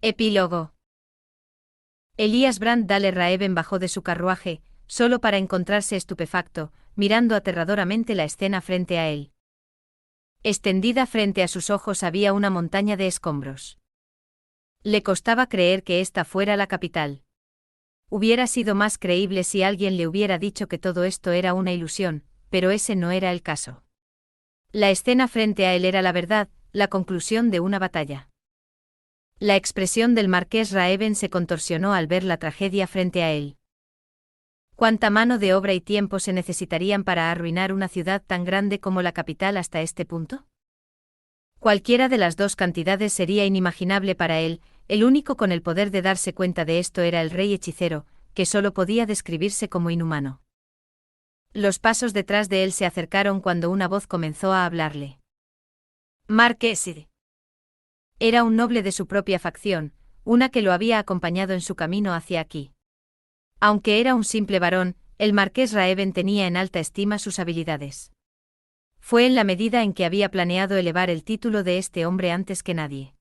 Epílogo. Elías Brand Dalle Raeben bajó de su carruaje, solo para encontrarse estupefacto, mirando aterradoramente la escena frente a él. Extendida frente a sus ojos había una montaña de escombros. Le costaba creer que esta fuera la capital. Hubiera sido más creíble si alguien le hubiera dicho que todo esto era una ilusión, pero ese no era el caso. La escena frente a él era la verdad, la conclusión de una batalla. La expresión del marqués Raeben se contorsionó al ver la tragedia frente a él. ¿Cuánta mano de obra y tiempo se necesitarían para arruinar una ciudad tan grande como la capital hasta este punto? Cualquiera de las dos cantidades sería inimaginable para él, el único con el poder de darse cuenta de esto era el rey hechicero, que solo podía describirse como inhumano. Los pasos detrás de él se acercaron cuando una voz comenzó a hablarle. Marqués. Era un noble de su propia facción, una que lo había acompañado en su camino hacia aquí. Aunque era un simple varón, el marqués Raeben tenía en alta estima sus habilidades. Fue en la medida en que había planeado elevar el título de este hombre antes que nadie.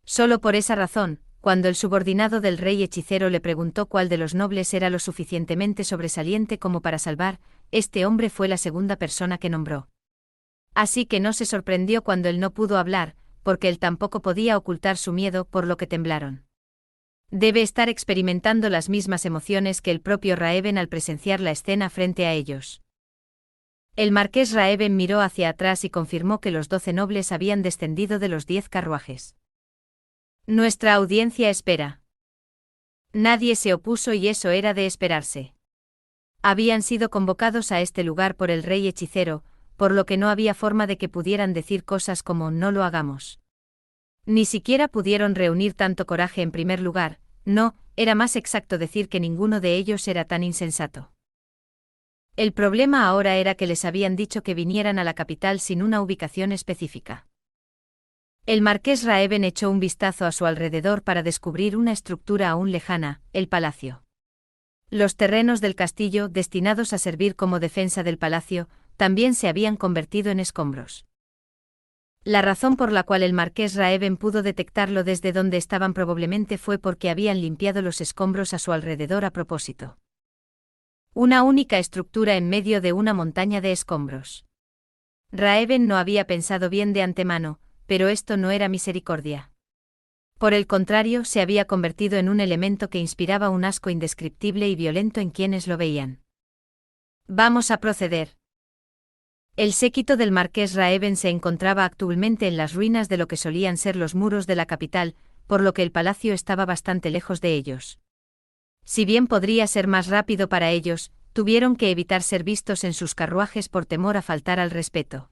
Solo por esa razón, cuando el subordinado del rey hechicero le preguntó cuál de los nobles era lo suficientemente sobresaliente como para salvar, este hombre fue la segunda persona que nombró. Así que no se sorprendió cuando él no pudo hablar, porque él tampoco podía ocultar su miedo, por lo que temblaron. Debe estar experimentando las mismas emociones que el propio Raeben al presenciar la escena frente a ellos. El marqués Raeben miró hacia atrás y confirmó que los 12 nobles habían descendido de los 10 carruajes. Nuestra audiencia espera. Nadie se opuso y eso era de esperarse. Habían sido convocados a este lugar por el rey hechicero, por lo que no había forma de que pudieran decir cosas como «no lo hagamos». Ni siquiera pudieron reunir tanto coraje en primer lugar, no, era más exacto decir que ninguno de ellos era tan insensato. El problema ahora era que les habían dicho que vinieran a la capital sin una ubicación específica. El marqués Raeben echó un vistazo a su alrededor para descubrir una estructura aún lejana, el palacio. Los terrenos del castillo, destinados a servir como defensa del palacio, también se habían convertido en escombros. La razón por la cual el marqués Raeben pudo detectarlo desde donde estaban probablemente fue porque habían limpiado los escombros a su alrededor a propósito. Una única estructura en medio de una montaña de escombros. Raeben no había pensado bien de antemano, pero esto no era misericordia. Por el contrario, se había convertido en un elemento que inspiraba un asco indescriptible y violento en quienes lo veían. Vamos a proceder. El séquito del marqués Raeben se encontraba actualmente en las ruinas de lo que solían ser los muros de la capital, por lo que el palacio estaba bastante lejos de ellos. Si bien podría ser más rápido para ellos, tuvieron que evitar ser vistos en sus carruajes por temor a faltar al respeto.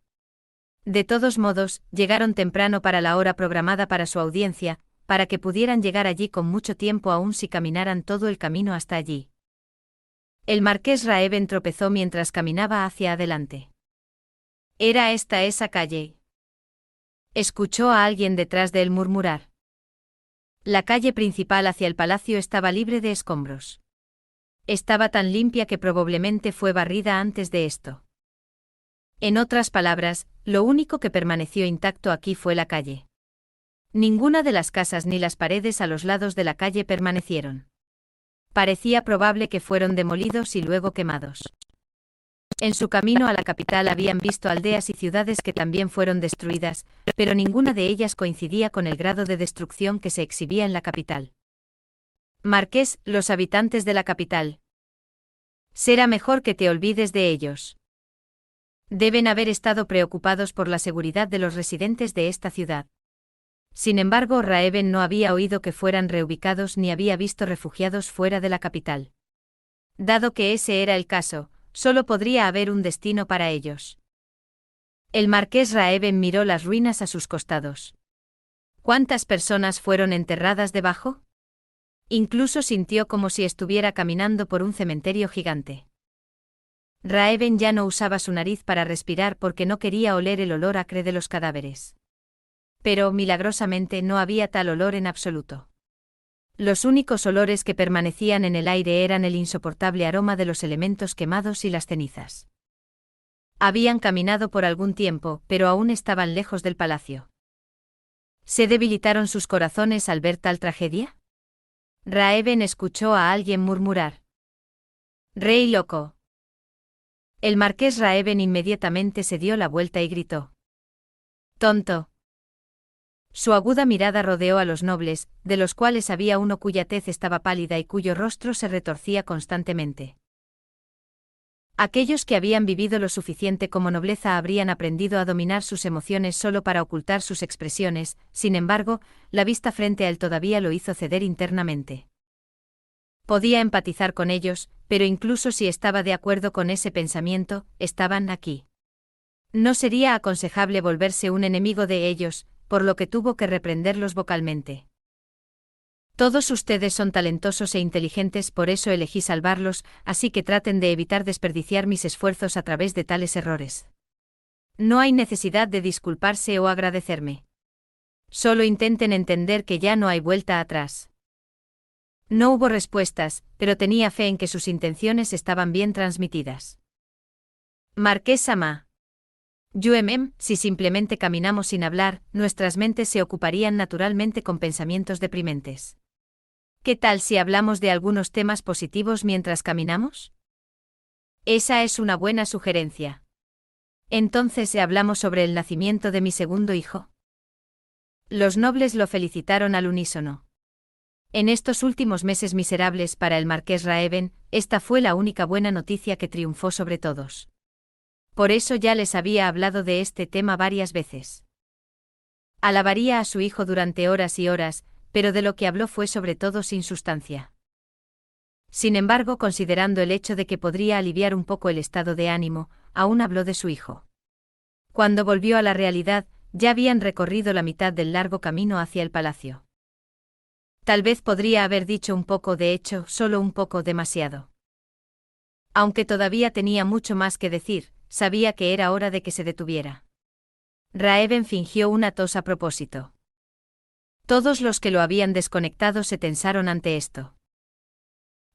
De todos modos, llegaron temprano para la hora programada para su audiencia, para que pudieran llegar allí con mucho tiempo aún si caminaran todo el camino hasta allí. El marqués Raeben tropezó mientras caminaba hacia adelante. ¿Era esta esa calle? Escuchó a alguien detrás de él murmurar. La calle principal hacia el palacio estaba libre de escombros. Estaba tan limpia que probablemente fue barrida antes de esto. En otras palabras, lo único que permaneció intacto aquí fue la calle. Ninguna de las casas ni las paredes a los lados de la calle permanecieron. Parecía probable que fueron demolidos y luego quemados. En su camino a la capital habían visto aldeas y ciudades que también fueron destruidas, pero ninguna de ellas coincidía con el grado de destrucción que se exhibía en la capital. Marqués, los habitantes de la capital. Será mejor que te olvides de ellos. Deben haber estado preocupados por la seguridad de los residentes de esta ciudad. Sin embargo, Raeben no había oído que fueran reubicados ni había visto refugiados fuera de la capital. Dado que ese era el caso, solo podría haber un destino para ellos. El marqués Raeben miró las ruinas a sus costados. ¿Cuántas personas fueron enterradas debajo? Incluso sintió como si estuviera caminando por un cementerio gigante. Raeben ya no usaba su nariz para respirar porque no quería oler el olor acre de los cadáveres. Pero, milagrosamente, no había tal olor en absoluto. Los únicos olores que permanecían en el aire eran el insoportable aroma de los elementos quemados y las cenizas. Habían caminado por algún tiempo, pero aún estaban lejos del palacio. ¿Se debilitaron sus corazones al ver tal tragedia? Raeben escuchó a alguien murmurar. Rey loco. El marqués Raeben inmediatamente se dio la vuelta y gritó. Tonto. Su aguda mirada rodeó a los nobles, de los cuales había uno cuya tez estaba pálida y cuyo rostro se retorcía constantemente. Aquellos que habían vivido lo suficiente como nobleza habrían aprendido a dominar sus emociones solo para ocultar sus expresiones, sin embargo, la vista frente a él todavía lo hizo ceder internamente. Podía empatizar con ellos, pero incluso si estaba de acuerdo con ese pensamiento, estaban aquí. No sería aconsejable volverse un enemigo de ellos, por lo que tuvo que reprenderlos vocalmente. Todos ustedes son talentosos e inteligentes, por eso elegí salvarlos, así que traten de evitar desperdiciar mis esfuerzos a través de tales errores. No hay necesidad de disculparse o agradecerme. Solo intenten entender que ya no hay vuelta atrás. No hubo respuestas, pero tenía fe en que sus intenciones estaban bien transmitidas. Marqués Sama. Si simplemente caminamos sin hablar, nuestras mentes se ocuparían naturalmente con pensamientos deprimentes. ¿Qué tal si hablamos de algunos temas positivos mientras caminamos? Esa es una buena sugerencia. Entonces, ¿hablamos sobre el nacimiento de mi segundo hijo? Los nobles lo felicitaron al unísono. En estos últimos meses miserables para el marqués Raeben, esta fue la única buena noticia que triunfó sobre todos. Por eso ya les había hablado de este tema varias veces. Alabaría a su hijo durante horas y horas, pero de lo que habló fue sobre todo sin sustancia. Sin embargo, considerando el hecho de que podría aliviar un poco el estado de ánimo, aún habló de su hijo. Cuando volvió a la realidad, ya habían recorrido la mitad del largo camino hacia el palacio. Tal vez podría haber dicho un poco, de hecho, solo un poco demasiado. Aunque todavía tenía mucho más que decir, sabía que era hora de que se detuviera. Raeben fingió una tos a propósito. Todos los que lo habían desconectado se tensaron ante esto.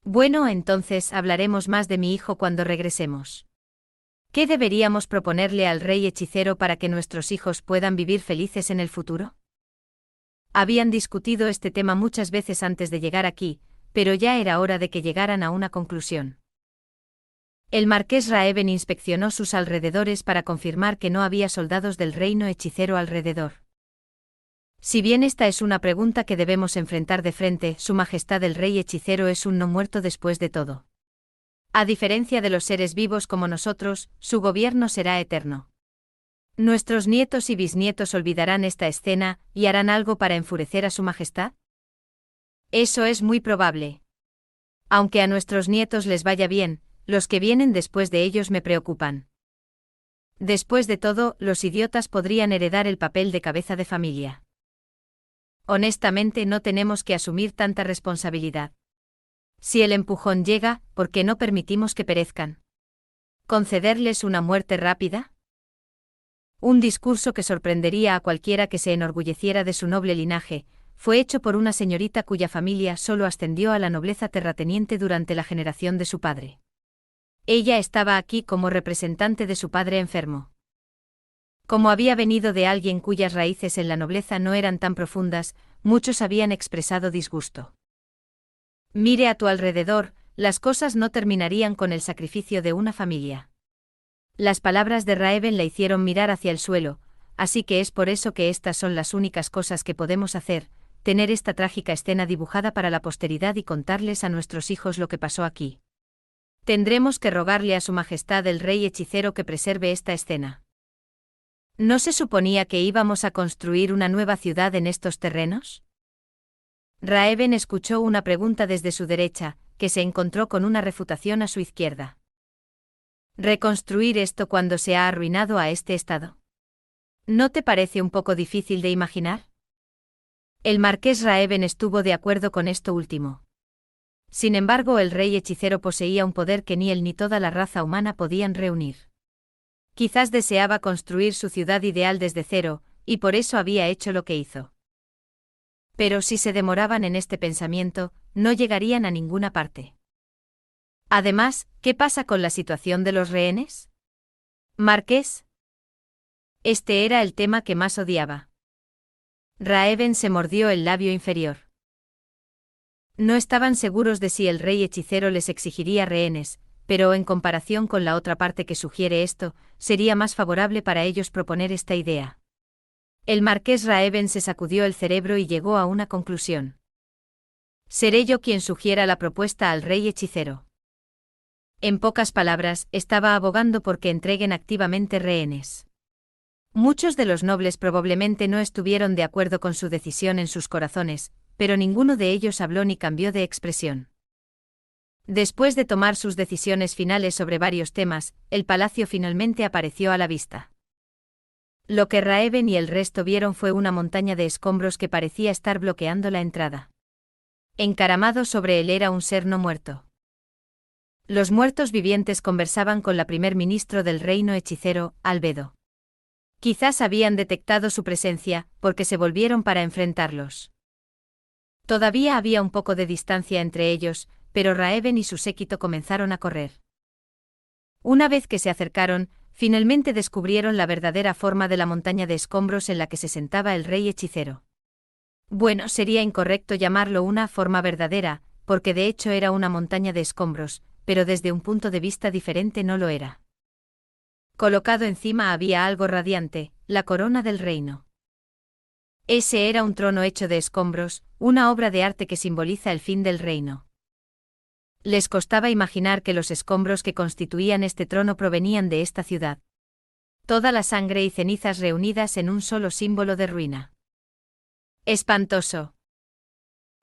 Bueno, entonces hablaremos más de mi hijo cuando regresemos. ¿Qué deberíamos proponerle al rey hechicero para que nuestros hijos puedan vivir felices en el futuro? Habían discutido este tema muchas veces antes de llegar aquí, pero ya era hora de que llegaran a una conclusión. El marqués Raeben inspeccionó sus alrededores para confirmar que no había soldados del reino hechicero alrededor. Si bien esta es una pregunta que debemos enfrentar de frente, Su Majestad el Rey Hechicero es un no muerto después de todo. A diferencia de los seres vivos como nosotros, su gobierno será eterno. ¿Nuestros nietos y bisnietos olvidarán esta escena y harán algo para enfurecer a Su Majestad? Eso es muy probable. Aunque a nuestros nietos les vaya bien, los que vienen después de ellos me preocupan. Después de todo, los idiotas podrían heredar el papel de cabeza de familia. Honestamente, no tenemos que asumir tanta responsabilidad. Si el empujón llega, ¿por qué no permitimos que perezcan? ¿Concederles una muerte rápida? Un discurso que sorprendería a cualquiera que se enorgulleciera de su noble linaje, fue hecho por una señorita cuya familia solo ascendió a la nobleza terrateniente durante la generación de su padre. Ella estaba aquí como representante de su padre enfermo. Como había venido de alguien cuyas raíces en la nobleza no eran tan profundas, muchos habían expresado disgusto. Mire a tu alrededor, las cosas no terminarían con el sacrificio de una familia. Las palabras de Raeben la hicieron mirar hacia el suelo, así que es por eso que estas son las únicas cosas que podemos hacer, tener esta trágica escena dibujada para la posteridad y contarles a nuestros hijos lo que pasó aquí. Tendremos que rogarle a Su Majestad el Rey Hechicero que preserve esta escena. ¿No se suponía que íbamos a construir una nueva ciudad en estos terrenos? Raeben escuchó una pregunta desde su derecha, que se encontró con una refutación a su izquierda. ¿Reconstruir esto cuando se ha arruinado a este estado? ¿No te parece un poco difícil de imaginar? El marqués Raeben estuvo de acuerdo con esto último. Sin embargo, el rey hechicero poseía un poder que ni él ni toda la raza humana podían reunir. Quizás deseaba construir su ciudad ideal desde cero, y por eso había hecho lo que hizo. Pero si se demoraban en este pensamiento, no llegarían a ninguna parte. Además, ¿qué pasa con la situación de los rehenes? Marqués. Este era el tema que más odiaba. Raeben se mordió el labio inferior. No estaban seguros de si el rey hechicero les exigiría rehenes, pero en comparación con la otra parte que sugiere esto, sería más favorable para ellos proponer esta idea. El marqués Raeben se sacudió el cerebro y llegó a una conclusión. Seré yo quien sugiera la propuesta al rey hechicero. En pocas palabras, estaba abogando porque entreguen activamente rehenes. Muchos de los nobles probablemente no estuvieron de acuerdo con su decisión en sus corazones, pero ninguno de ellos habló ni cambió de expresión. Después de tomar sus decisiones finales sobre varios temas, el palacio finalmente apareció a la vista. Lo que Raeben y el resto vieron fue una montaña de escombros que parecía estar bloqueando la entrada. Encaramado sobre él era un ser no muerto. Los muertos vivientes conversaban con la primer ministro del reino hechicero, Albedo. Quizás habían detectado su presencia, porque se volvieron para enfrentarlos. Todavía había un poco de distancia entre ellos, pero Raeben y su séquito comenzaron a correr. Una vez que se acercaron, finalmente descubrieron la verdadera forma de la montaña de escombros en la que se sentaba el rey hechicero. Bueno, sería incorrecto llamarlo una forma verdadera, porque de hecho era una montaña de escombros, pero desde un punto de vista diferente no lo era. Colocado encima había algo radiante, la corona del reino. Ese era un trono hecho de escombros, una obra de arte que simboliza el fin del reino. Les costaba imaginar que los escombros que constituían este trono provenían de esta ciudad. Toda la sangre y cenizas reunidas en un solo símbolo de ruina. Espantoso.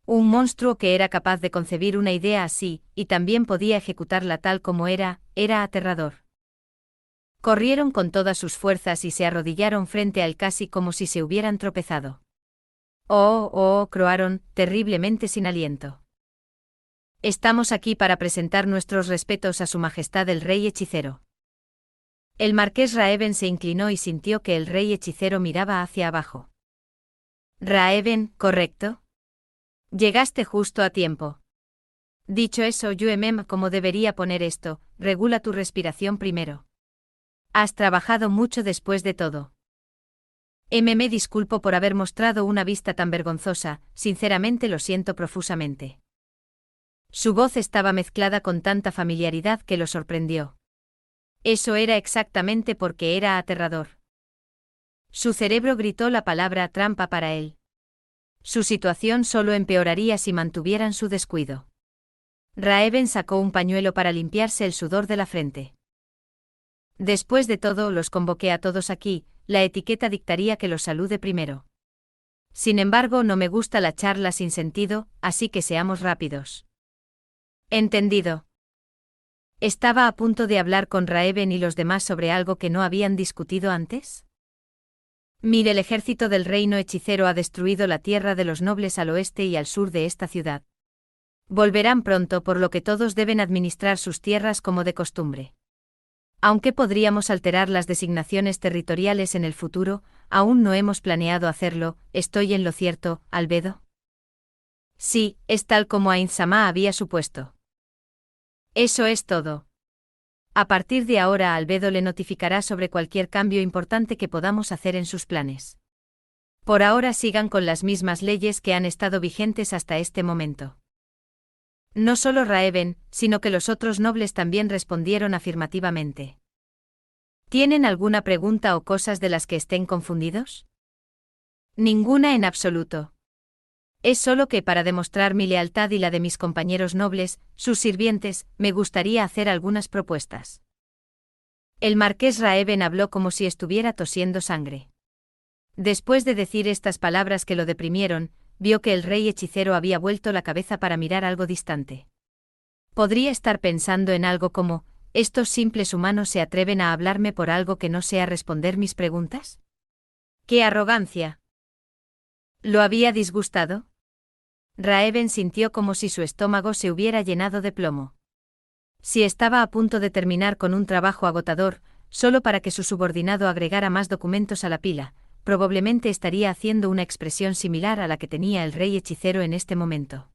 Un monstruo que era capaz de concebir una idea así, y también podía ejecutarla tal como era aterrador. Corrieron con todas sus fuerzas y se arrodillaron frente a él casi como si se hubieran tropezado. Oh, croaron, terriblemente sin aliento. Estamos aquí para presentar nuestros respetos a su majestad el rey hechicero. El marqués Raeben se inclinó y sintió que el rey hechicero miraba hacia abajo. Raeben, ¿correcto? Llegaste justo a tiempo. Dicho eso, ¿cómo debería poner esto? Regula tu respiración primero. Has trabajado mucho después de todo. Me disculpo por haber mostrado una vista tan vergonzosa, sinceramente lo siento profusamente. Su voz estaba mezclada con tanta familiaridad que lo sorprendió. Eso era exactamente porque era aterrador. Su cerebro gritó la palabra trampa para él. Su situación solo empeoraría si mantuvieran su descuido. Raeben sacó un pañuelo para limpiarse el sudor de la frente. Después de todo, los convoqué a todos aquí, la etiqueta dictaría que los salude primero. Sin embargo, no me gusta la charla sin sentido, así que seamos rápidos. Entendido. ¿Estaba a punto de hablar con Raeben y los demás sobre algo que no habían discutido antes? Mire, el ejército del reino hechicero ha destruido la tierra de los nobles al oeste y al sur de esta ciudad. Volverán pronto, por lo que todos deben administrar sus tierras como de costumbre. Aunque podríamos alterar las designaciones territoriales en el futuro, aún no hemos planeado hacerlo. ¿Estoy en lo cierto, Albedo? Sí, es tal como Ain-sama había supuesto. Eso es todo. A partir de ahora Albedo le notificará sobre cualquier cambio importante que podamos hacer en sus planes. Por ahora sigan con las mismas leyes que han estado vigentes hasta este momento. No solo Raeben, sino que los otros nobles también respondieron afirmativamente. ¿Tienen alguna pregunta o cosas de las que estén confundidos? Ninguna en absoluto. Es solo que para demostrar mi lealtad y la de mis compañeros nobles, sus sirvientes, me gustaría hacer algunas propuestas. El marqués Raeben habló como si estuviera tosiendo sangre. Después de decir estas palabras que lo deprimieron, vio que el rey hechicero había vuelto la cabeza para mirar algo distante. ¿Podría estar pensando en algo como, estos simples humanos se atreven a hablarme por algo que no sea responder mis preguntas? ¡Qué arrogancia! ¿Lo había disgustado? Raeben sintió como si su estómago se hubiera llenado de plomo. Si estaba a punto de terminar con un trabajo agotador, solo para que su subordinado agregara más documentos a la pila, probablemente estaría haciendo una expresión similar a la que tenía el rey hechicero en este momento.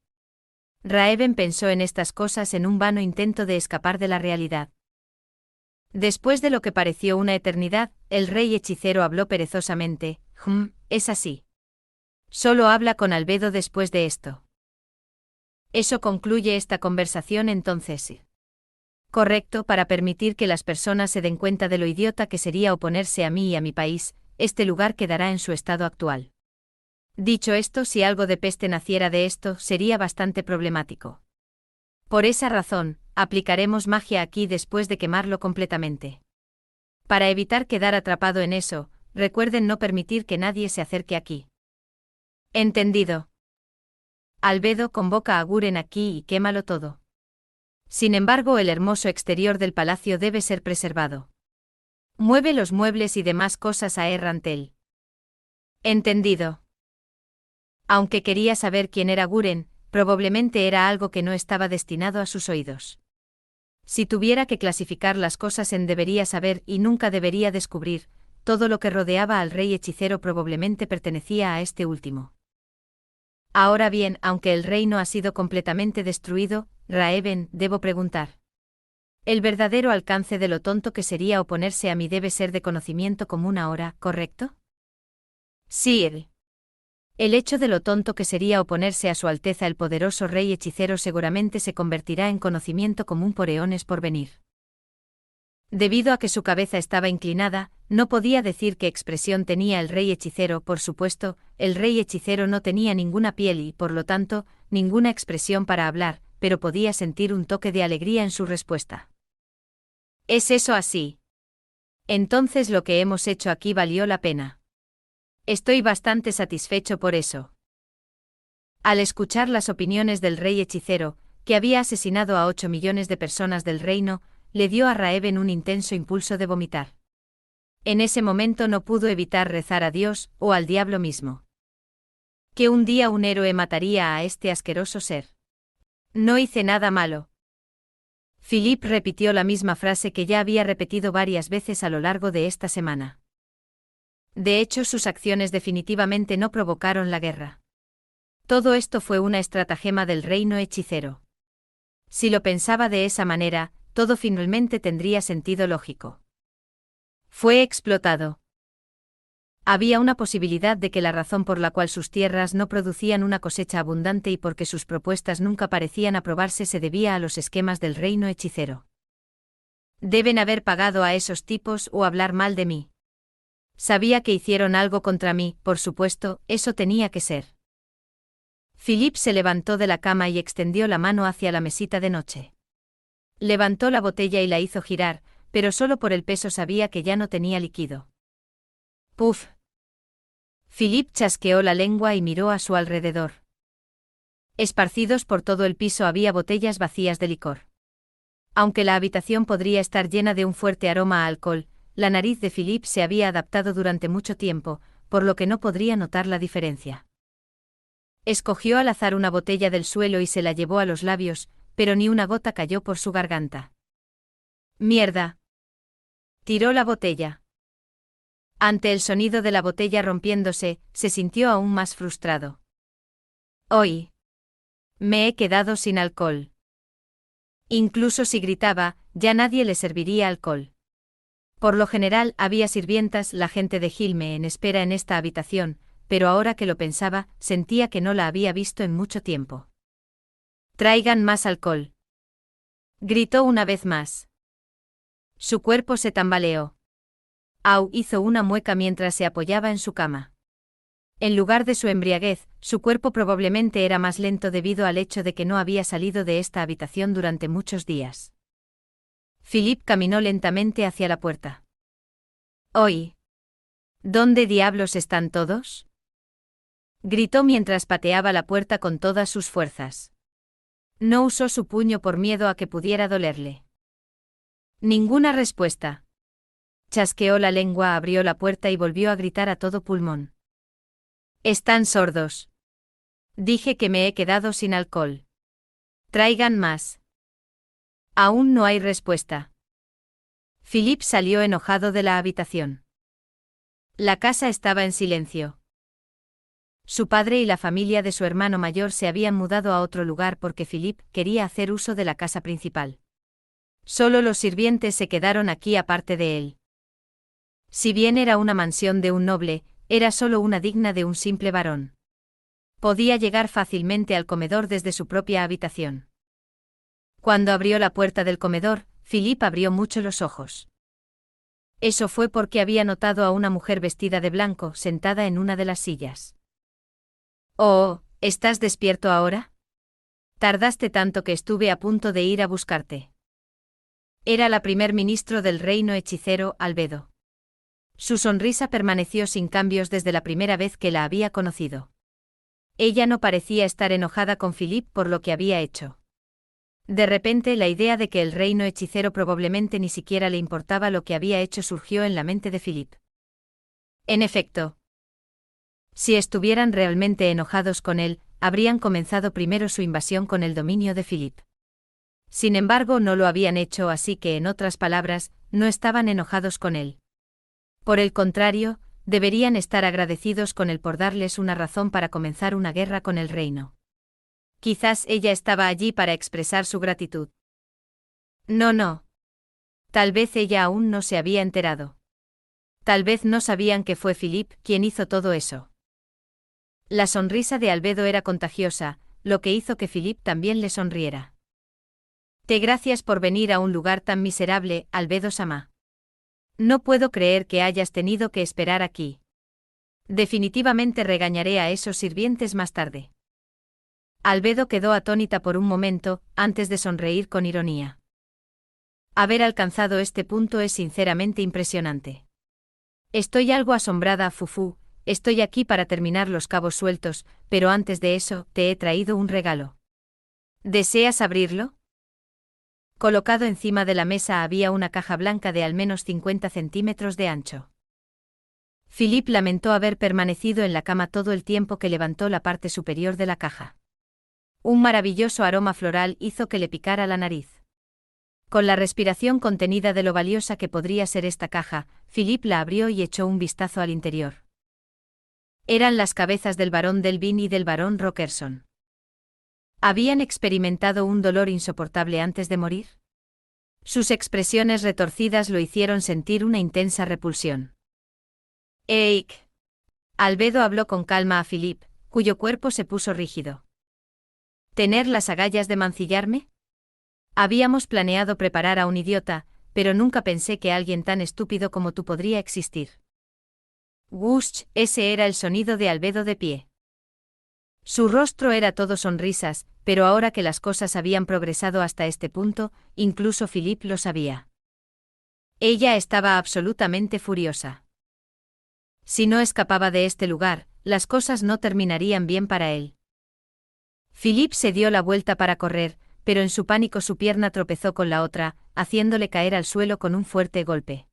Raeben pensó en estas cosas en un vano intento de escapar de la realidad. Después de lo que pareció una eternidad, el rey hechicero habló perezosamente. Es así. Solo habla con Albedo después de esto. Eso concluye esta conversación entonces. Sí. Correcto, para permitir que las personas se den cuenta de lo idiota que sería oponerse a mí y a mi país, este lugar quedará en su estado actual. Dicho esto, si algo de peste naciera de esto, sería bastante problemático. Por esa razón, aplicaremos magia aquí después de quemarlo completamente. Para evitar quedar atrapado en eso, recuerden no permitir que nadie se acerque aquí. Entendido. Albedo, convoca a Guren aquí y quémalo todo. Sin embargo, el hermoso exterior del palacio debe ser preservado. Mueve los muebles y demás cosas a Errantel. Entendido. Aunque quería saber quién era Guren, probablemente era algo que no estaba destinado a sus oídos. Si tuviera que clasificar las cosas en debería saber y nunca debería descubrir, todo lo que rodeaba al rey hechicero probablemente pertenecía a este último. Ahora bien, aunque el reino ha sido completamente destruido, Raeben, debo preguntar. El verdadero alcance de lo tonto que sería oponerse a mí debe ser de conocimiento común ahora, ¿correcto? Sí. El hecho de lo tonto que sería oponerse a Su Alteza el poderoso rey hechicero seguramente se convertirá en conocimiento común por eones por venir. Debido a que su cabeza estaba inclinada, no podía decir qué expresión tenía el rey hechicero. Por supuesto, el rey hechicero no tenía ninguna piel y, por lo tanto, ninguna expresión para hablar, pero podía sentir un toque de alegría en su respuesta. ¿Es eso así? Entonces lo que hemos hecho aquí valió la pena. Estoy bastante satisfecho por eso. Al escuchar las opiniones del rey hechicero, que había asesinado a 8 millones de personas del reino, le dio a Raeben un intenso impulso de vomitar. En ese momento no pudo evitar rezar a Dios, o al diablo mismo. Que un día un héroe mataría a este asqueroso ser. No hice nada malo. Philip repitió la misma frase que ya había repetido varias veces a lo largo de esta semana. De hecho, sus acciones definitivamente no provocaron la guerra. Todo esto fue una estratagema del reino hechicero. Si lo pensaba de esa manera, todo finalmente tendría sentido lógico. Fue explotado. Había una posibilidad de que la razón por la cual sus tierras no producían una cosecha abundante y porque sus propuestas nunca parecían aprobarse se debía a los esquemas del reino hechicero. Deben haber pagado a esos tipos o hablar mal de mí. Sabía que hicieron algo contra mí, por supuesto, eso tenía que ser. Philip se levantó de la cama y extendió la mano hacia la mesita de noche. Levantó la botella y la hizo girar, pero solo por el peso sabía que ya no tenía líquido. ¡Puf! Philip chasqueó la lengua y miró a su alrededor. Esparcidos por todo el piso había botellas vacías de licor. Aunque la habitación podría estar llena de un fuerte aroma a alcohol, la nariz de Philip se había adaptado durante mucho tiempo, por lo que no podría notar la diferencia. Escogió al azar una botella del suelo y se la llevó a los labios, pero ni una gota cayó por su garganta. ¡Mierda! Tiró la botella. Ante el sonido de la botella rompiéndose, se sintió aún más frustrado. Hoy. Me he quedado sin alcohol. Incluso si gritaba, ya nadie le serviría alcohol. Por lo general había sirvientas, la gente de Hilme en espera en esta habitación, pero ahora que lo pensaba, sentía que no la había visto en mucho tiempo. Traigan más alcohol. Gritó una vez más. Su cuerpo se tambaleó. Au hizo una mueca mientras se apoyaba en su cama. En lugar de su embriaguez, su cuerpo probablemente era más lento debido al hecho de que no había salido de esta habitación durante muchos días. Philip caminó lentamente hacia la puerta. «Hoy. ¿Dónde diablos están todos?», gritó mientras pateaba la puerta con todas sus fuerzas. No usó su puño por miedo a que pudiera dolerle. Ninguna respuesta. Chasqueó la lengua, abrió la puerta y volvió a gritar a todo pulmón. «Están sordos. Dije que me he quedado sin alcohol. Traigan más». Aún no hay respuesta. Philip salió enojado de la habitación. La casa estaba en silencio. Su padre y la familia de su hermano mayor se habían mudado a otro lugar porque Philip quería hacer uso de la casa principal. Solo los sirvientes se quedaron aquí aparte de él. Si bien era una mansión de un noble, era solo una digna de un simple varón. Podía llegar fácilmente al comedor desde su propia habitación. Cuando abrió la puerta del comedor, Philippe abrió mucho los ojos. Eso fue porque había notado a una mujer vestida de blanco sentada en una de las sillas. «Oh, ¿estás despierto ahora? Tardaste tanto que estuve a punto de ir a buscarte». Era la primer ministro del reino hechicero, Albedo. Su sonrisa permaneció sin cambios desde la primera vez que la había conocido. Ella no parecía estar enojada con Philippe por lo que había hecho. De repente la idea de que el reino hechicero probablemente ni siquiera le importaba lo que había hecho surgió en la mente de Philippe. En efecto, si estuvieran realmente enojados con él, habrían comenzado primero su invasión con el dominio de Philippe. Sin embargo, no lo habían hecho, así que, en otras palabras, no estaban enojados con él. Por el contrario, deberían estar agradecidos con él por darles una razón para comenzar una guerra con el reino. Quizás ella estaba allí para expresar su gratitud. No. Tal vez ella aún no se había enterado. Tal vez no sabían que fue Philippe quien hizo todo eso. La sonrisa de Albedo era contagiosa, lo que hizo que Philippe también le sonriera. Te gracias por venir a un lugar tan miserable, Albedo-sama. No puedo creer que hayas tenido que esperar aquí. Definitivamente regañaré a esos sirvientes más tarde. Albedo quedó atónita por un momento, antes de sonreír con ironía. Haber alcanzado este punto es sinceramente impresionante. Estoy algo asombrada, Fufu, estoy aquí para terminar los cabos sueltos, pero antes de eso, te he traído un regalo. ¿Deseas abrirlo? Colocado encima de la mesa había una caja blanca de al menos 50 centímetros de ancho. Philippe lamentó haber permanecido en la cama todo el tiempo que levantó la parte superior de la caja. Un maravilloso aroma floral hizo que le picara la nariz. Con la respiración contenida de lo valiosa que podría ser esta caja, Philippe la abrió y echó un vistazo al interior. Eran las cabezas del barón Delvin y del barón Rockerson. ¿Habían experimentado un dolor insoportable antes de morir? Sus expresiones retorcidas lo hicieron sentir una intensa repulsión. «Eik». Albedo habló con calma a Philippe, cuyo cuerpo se puso rígido. ¿Tener las agallas de mancillarme? Habíamos planeado preparar a un idiota, pero nunca pensé que alguien tan estúpido como tú podría existir. Wush, ese era el sonido de Albedo de pie. Su rostro era todo sonrisas, pero ahora que las cosas habían progresado hasta este punto, incluso Philippe lo sabía. Ella estaba absolutamente furiosa. Si no escapaba de este lugar, las cosas no terminarían bien para él. Philippe se dio la vuelta para correr, pero en su pánico su pierna tropezó con la otra, haciéndole caer al suelo con un fuerte golpe.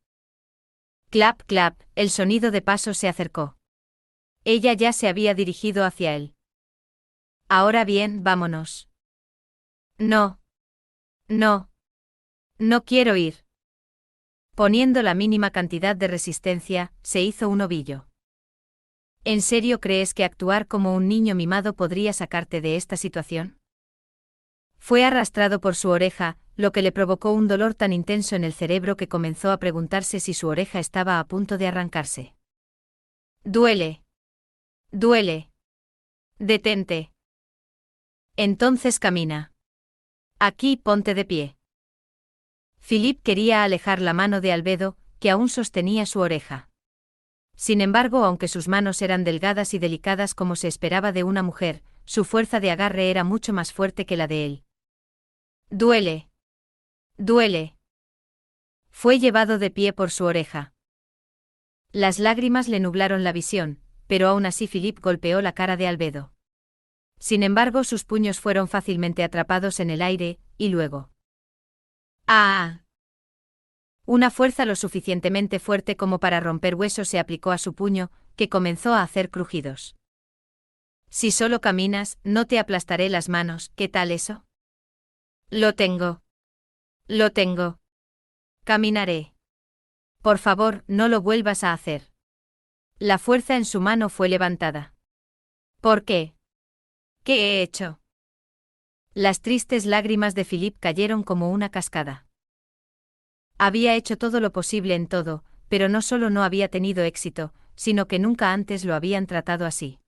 Clap, clap, el sonido de pasos se acercó. Ella ya se había dirigido hacia él. Ahora bien, vámonos. No. No. No quiero ir. Poniendo la mínima cantidad de resistencia, se hizo un ovillo. ¿En serio crees que actuar como un niño mimado podría sacarte de esta situación? Fue arrastrado por su oreja, lo que le provocó un dolor tan intenso en el cerebro que comenzó a preguntarse si su oreja estaba a punto de arrancarse. Duele. Duele. Detente. Entonces camina. Aquí ponte de pie. Philippe quería alejar la mano de Albedo, que aún sostenía su oreja. Sin embargo, aunque sus manos eran delgadas y delicadas como se esperaba de una mujer, su fuerza de agarre era mucho más fuerte que la de él. Duele. Duele. Fue llevado de pie por su oreja. Las lágrimas le nublaron la visión, pero aún así Philippe golpeó la cara de Albedo. Sin embargo, sus puños fueron fácilmente atrapados en el aire, y luego. ¡Ah! Una fuerza lo suficientemente fuerte como para romper huesos se aplicó a su puño, que comenzó a hacer crujidos. Si solo caminas, no te aplastaré las manos, ¿qué tal eso? Lo tengo. Lo tengo. Caminaré. Por favor, no lo vuelvas a hacer. La fuerza en su mano fue levantada. ¿Por qué? ¿Qué he hecho? Las tristes lágrimas de Philippe cayeron como una cascada. Había hecho todo lo posible en todo, pero no solo no había tenido éxito, sino que nunca antes lo habían tratado así.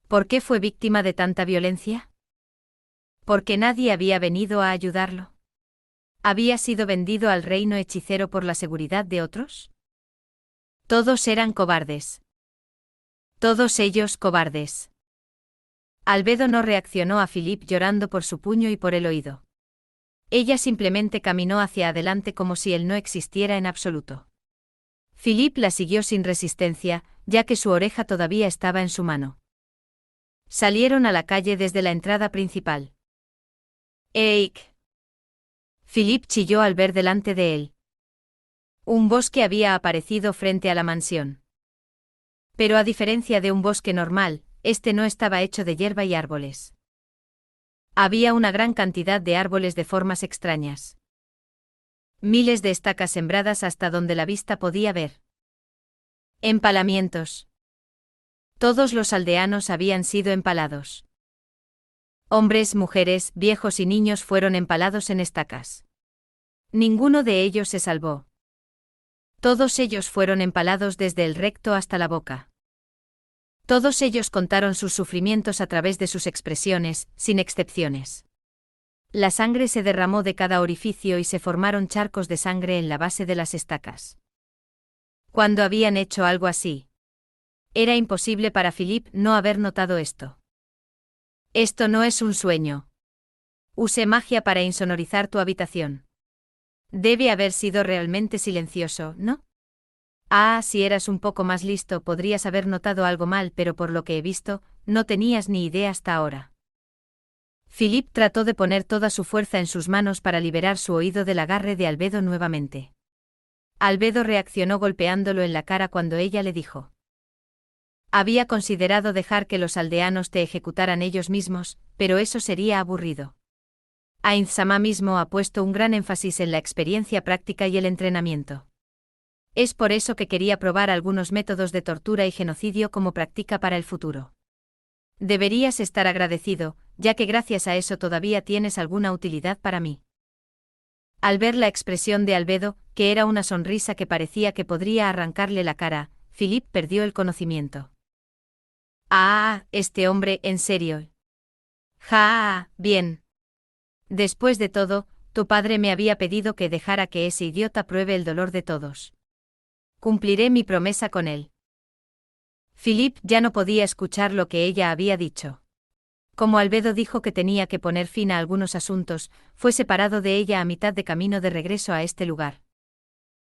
¿Por qué fue víctima de tanta violencia? ¿Porque nadie había venido a ayudarlo? ¿Había sido vendido al reino hechicero por la seguridad de otros? Todos eran cobardes. Todos ellos cobardes. Albedo no reaccionó a Philip llorando por su puño y por el oído. Ella simplemente caminó hacia adelante como si él no existiera en absoluto. Philip la siguió sin resistencia, ya que su oreja todavía estaba en su mano. Salieron a la calle desde la entrada principal. ¡Eik! Philip chilló al ver delante de él. Un bosque había aparecido frente a la mansión. Pero a diferencia de un bosque normal, este no estaba hecho de hierba y árboles. Había una gran cantidad de árboles de formas extrañas. Miles de estacas sembradas hasta donde la vista podía ver. Empalamientos. Todos los aldeanos habían sido empalados. Hombres, mujeres, viejos y niños fueron empalados en estacas. Ninguno de ellos se salvó. Todos ellos fueron empalados desde el recto hasta la boca. Todos ellos contaron sus sufrimientos a través de sus expresiones, sin excepciones. La sangre se derramó de cada orificio y se formaron charcos de sangre en la base de las estacas. Cuando habían hecho algo así, era imposible para Philip no haber notado esto. Esto no es un sueño. Usé magia para insonorizar tu habitación. Debe haber sido realmente silencioso, ¿no? Ah, si eras un poco más listo podrías haber notado algo mal, pero por lo que he visto, no tenías ni idea hasta ahora. Philip trató de poner toda su fuerza en sus manos para liberar su oído del agarre de Albedo nuevamente. Albedo reaccionó golpeándolo en la cara cuando ella le dijo. Había considerado dejar que los aldeanos te ejecutaran ellos mismos, pero eso sería aburrido. Ainz-sama mismo ha puesto un gran énfasis en la experiencia práctica y el entrenamiento. Es por eso que quería probar algunos métodos de tortura y genocidio como práctica para el futuro. Deberías estar agradecido, ya que gracias a eso todavía tienes alguna utilidad para mí. Al ver la expresión de Albedo, que era una sonrisa que parecía que podría arrancarle la cara, Philip perdió el conocimiento. Ah, este hombre, en serio. Ja, bien. Después de todo, tu padre me había pedido que dejara que ese idiota pruebe el dolor de todos. Cumpliré mi promesa con él. Philip ya no podía escuchar lo que ella había dicho. Como Albedo dijo que tenía que poner fin a algunos asuntos, fue separado de ella a mitad de camino de regreso a este lugar.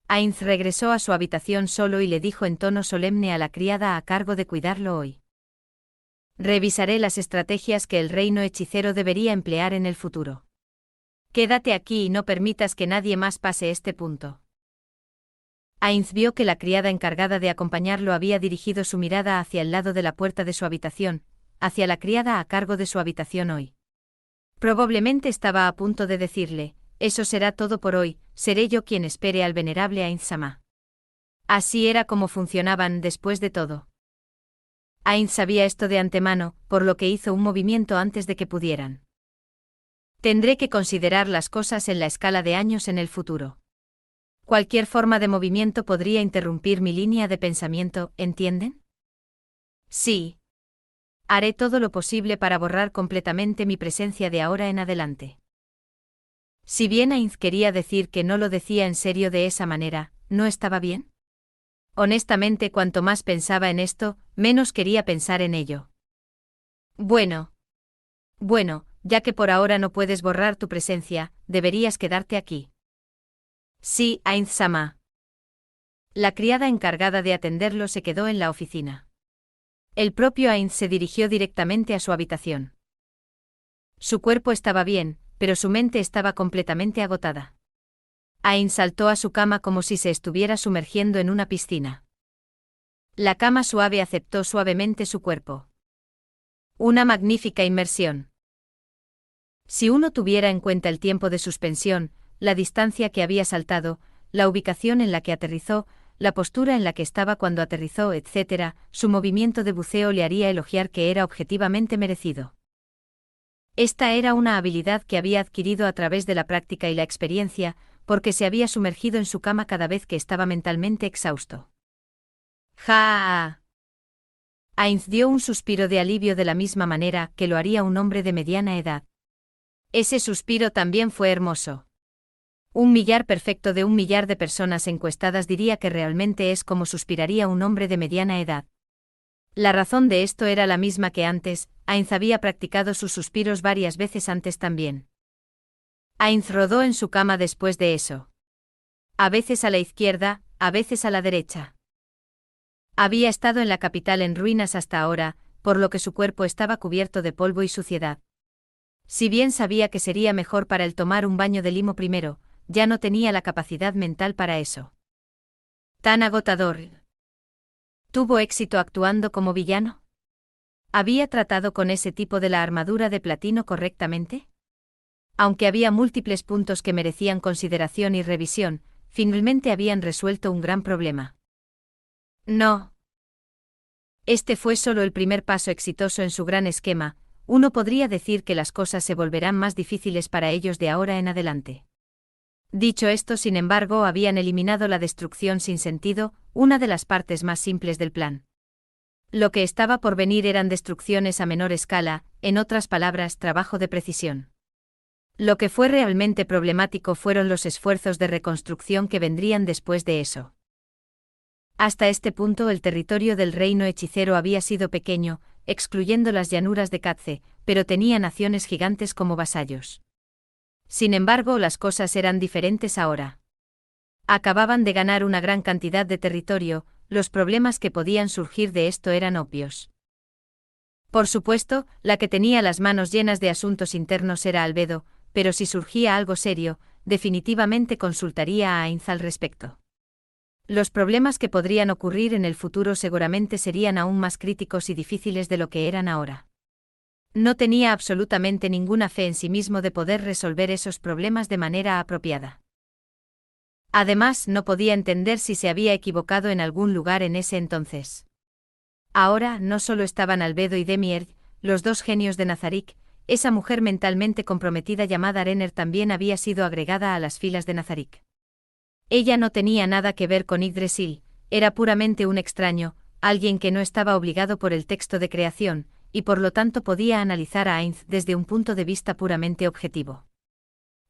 Ainz regresó a su habitación solo y le dijo en tono solemne a la criada a cargo de cuidarlo hoy. Revisaré las estrategias que el reino hechicero debería emplear en el futuro. Quédate aquí y no permitas que nadie más pase este punto. Ainz vio que la criada encargada de acompañarlo había dirigido su mirada hacia el lado de la puerta de su habitación, hacia la criada a cargo de su habitación hoy. Probablemente estaba a punto de decirle, eso será todo por hoy, seré yo quien espere al venerable Ainz-sama. Así era como funcionaban después de todo. Ainz sabía esto de antemano, por lo que hizo un movimiento antes de que pudieran. Tendré que considerar las cosas en la escala de años en el futuro. Cualquier forma de movimiento podría interrumpir mi línea de pensamiento, ¿entienden? Sí. Haré todo lo posible para borrar completamente mi presencia de ahora en adelante. Si bien Ainz quería decir que no lo decía en serio de esa manera, ¿no estaba bien? Honestamente, cuanto más pensaba en esto, menos quería pensar en ello. Bueno, ya que por ahora no puedes borrar tu presencia, deberías quedarte aquí. Sí, Ainz-sama. La criada encargada de atenderlo se quedó en la oficina. El propio Ainz se dirigió directamente a su habitación. Su cuerpo estaba bien, pero su mente estaba completamente agotada. Ainz saltó a su cama como si se estuviera sumergiendo en una piscina. La cama suave aceptó suavemente su cuerpo. Una magnífica inmersión. Si uno tuviera en cuenta el tiempo de suspensión, la distancia que había saltado, la ubicación en la que aterrizó, la postura en la que estaba cuando aterrizó, etc., su movimiento de buceo le haría elogiar que era objetivamente merecido. Esta era una habilidad que había adquirido a través de la práctica y la experiencia, porque se había sumergido en su cama cada vez que estaba mentalmente exhausto. ¡Ja! Ainz dio un suspiro de alivio de la misma manera que lo haría un hombre de mediana edad. Ese suspiro también fue hermoso. 1 millar perfecto de 1 millar de personas encuestadas diría que realmente es como suspiraría un hombre de mediana edad. La razón de esto era la misma que antes, Ainz había practicado sus suspiros varias veces antes también. Ainz rodó en su cama después de eso. A veces a la izquierda, a veces a la derecha. Había estado en la capital en ruinas hasta ahora, por lo que su cuerpo estaba cubierto de polvo y suciedad. Si bien sabía que sería mejor para él tomar un baño de limo primero, ya no tenía la capacidad mental para eso. Tan agotador. ¿Tuvo éxito actuando como villano? ¿Había tratado con ese tipo de la armadura de platino correctamente? Aunque había múltiples puntos que merecían consideración y revisión, finalmente habían resuelto un gran problema. No. Este fue solo el primer paso exitoso en su gran esquema. Uno podría decir que las cosas se volverán más difíciles para ellos de ahora en adelante. Dicho esto, sin embargo, habían eliminado la destrucción sin sentido, una de las partes más simples del plan. Lo que estaba por venir eran destrucciones a menor escala, en otras palabras, trabajo de precisión. Lo que fue realmente problemático fueron los esfuerzos de reconstrucción que vendrían después de eso. Hasta este punto el territorio del reino hechicero había sido pequeño, excluyendo las llanuras de Katze, pero tenía naciones gigantes como vasallos. Sin embargo, las cosas eran diferentes ahora. Acababan de ganar una gran cantidad de territorio, los problemas que podían surgir de esto eran obvios. Por supuesto, la que tenía las manos llenas de asuntos internos era Albedo, pero si surgía algo serio, definitivamente consultaría a Ainz al respecto. Los problemas que podrían ocurrir en el futuro seguramente serían aún más críticos y difíciles de lo que eran ahora. No tenía absolutamente ninguna fe en sí mismo de poder resolver esos problemas de manera apropiada. Además, no podía entender si se había equivocado en algún lugar en ese entonces. Ahora, no solo estaban Albedo y Demiurge, los dos genios de Nazarick, esa mujer mentalmente comprometida llamada Renner también había sido agregada a las filas de Nazarick. Ella no tenía nada que ver con Yggdrasil, era puramente un extraño, alguien que no estaba obligado por el texto de creación, y por lo tanto podía analizar a Ainz desde un punto de vista puramente objetivo.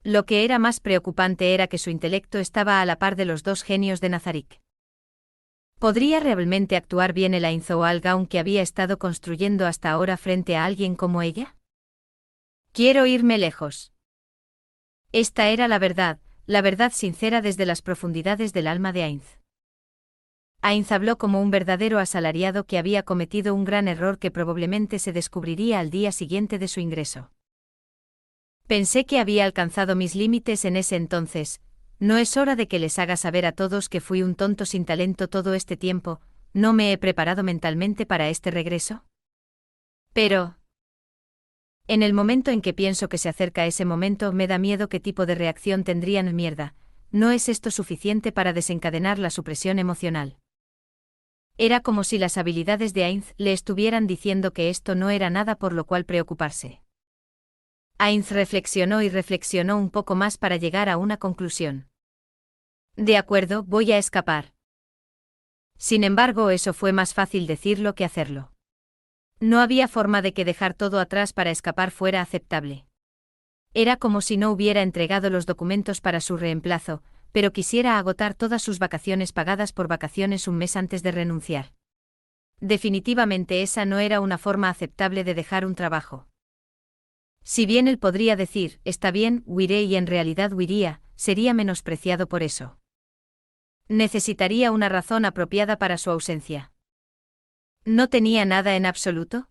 Lo que era más preocupante era que su intelecto estaba a la par de los dos genios de Nazarick. ¿Podría realmente actuar bien el Ainz o Algaun que había estado construyendo hasta ahora frente a alguien como ella? Quiero irme lejos. Esta era la verdad sincera desde las profundidades del alma de Ainz. Ainz habló como un verdadero asalariado que había cometido un gran error que probablemente se descubriría al día siguiente de su ingreso. Pensé que había alcanzado mis límites en ese entonces. ¿No es hora de que les haga saber a todos que fui un tonto sin talento todo este tiempo? ¿No me he preparado mentalmente para este regreso? Pero... en el momento en que pienso que se acerca ese momento me da miedo qué tipo de reacción tendrían. Mierda, ¿no es esto suficiente para desencadenar la supresión emocional? Era como si las habilidades de Ainz le estuvieran diciendo que esto no era nada por lo cual preocuparse. Ainz reflexionó y reflexionó un poco más para llegar a una conclusión. De acuerdo, voy a escapar. Sin embargo, eso fue más fácil decirlo que hacerlo. No había forma de que dejar todo atrás para escapar fuera aceptable. Era como si no hubiera entregado los documentos para su reemplazo, pero quisiera agotar todas sus vacaciones pagadas por vacaciones un mes antes de renunciar. Definitivamente esa no era una forma aceptable de dejar un trabajo. Si bien él podría decir, está bien, huiré y en realidad huiría, sería menospreciado por eso. Necesitaría una razón apropiada para su ausencia. ¿No tenía nada en absoluto?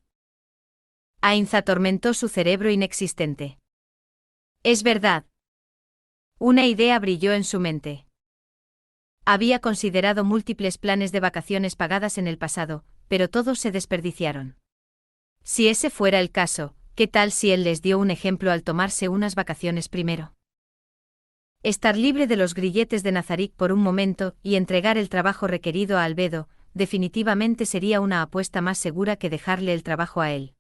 Ainz atormentó su cerebro inexistente. Es verdad. Una idea brilló en su mente. Había considerado múltiples planes de vacaciones pagadas en el pasado, pero todos se desperdiciaron. Si ese fuera el caso, ¿qué tal si él les dio un ejemplo al tomarse unas vacaciones primero? Estar libre de los grilletes de Nazarick por un momento y entregar el trabajo requerido a Albedo, definitivamente sería una apuesta más segura que dejarle el trabajo a él.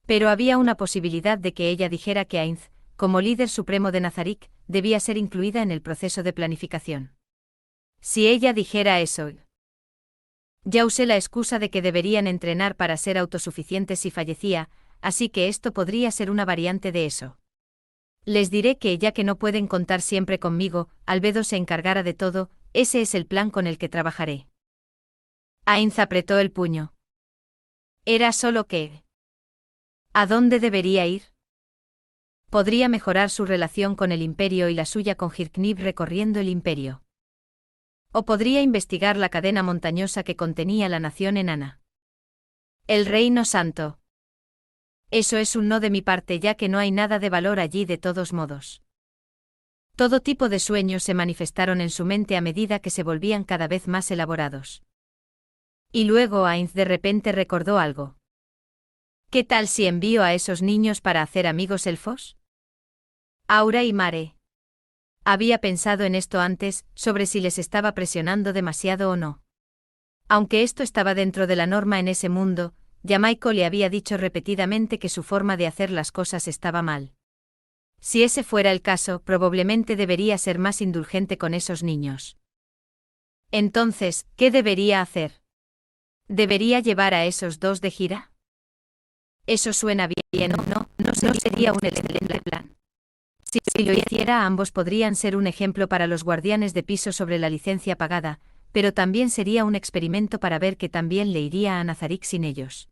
Pero había una posibilidad de que ella dijera que Ainz, como líder supremo de Nazarick, debía ser incluida en el proceso de planificación. Si ella dijera eso, Ya usé la excusa de que deberían entrenar para ser autosuficientes si fallecía, así que esto podría ser una variante de eso. Les diré que ya que no pueden contar siempre conmigo, Albedo se encargará de todo, ese es el plan con el que trabajaré. Ainz apretó el puño. Era solo que... ¿A dónde debería ir? Podría mejorar su relación con el Imperio y la suya con Hirknib recorriendo el Imperio. O podría investigar la cadena montañosa que contenía la nación enana. El Reino Santo. Eso es un no de mi parte ya que no hay nada de valor allí de todos modos. Todo tipo de sueños se manifestaron en su mente a medida que se volvían cada vez más elaborados. Y luego Ainz de repente recordó algo. ¿Qué tal si envío a esos niños para hacer amigos elfos? Aura y Mare. Había pensado en esto antes, sobre si les estaba presionando demasiado o no. Aunque esto estaba dentro de la norma en ese mundo, Yamaiko le había dicho repetidamente que su forma de hacer las cosas estaba mal. Si ese fuera el caso, probablemente debería ser más indulgente con esos niños. Entonces, ¿qué debería hacer? ¿Debería llevar a esos dos de gira? Eso suena bien, no sería un excelente plan. Si lo hiciera, ambos podrían ser un ejemplo para los guardianes de piso sobre la licencia pagada, pero también sería un experimento para ver qué también le iría a Nazarick sin ellos.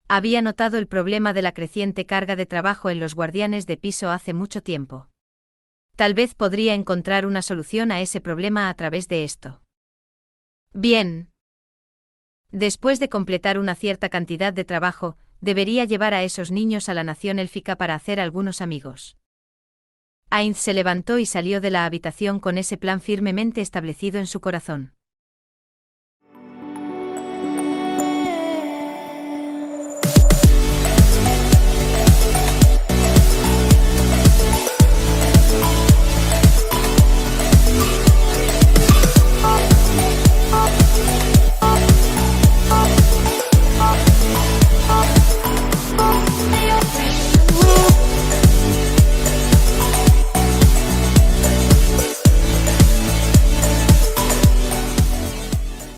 Había notado el problema de la creciente carga de trabajo en los guardianes de piso hace mucho tiempo. Tal vez podría encontrar una solución a ese problema a través de esto. Bien. Después de completar una cierta cantidad de trabajo, debería llevar a esos niños a la nación élfica para hacer algunos amigos. Ainz se levantó y salió de la habitación con ese plan firmemente establecido en su corazón.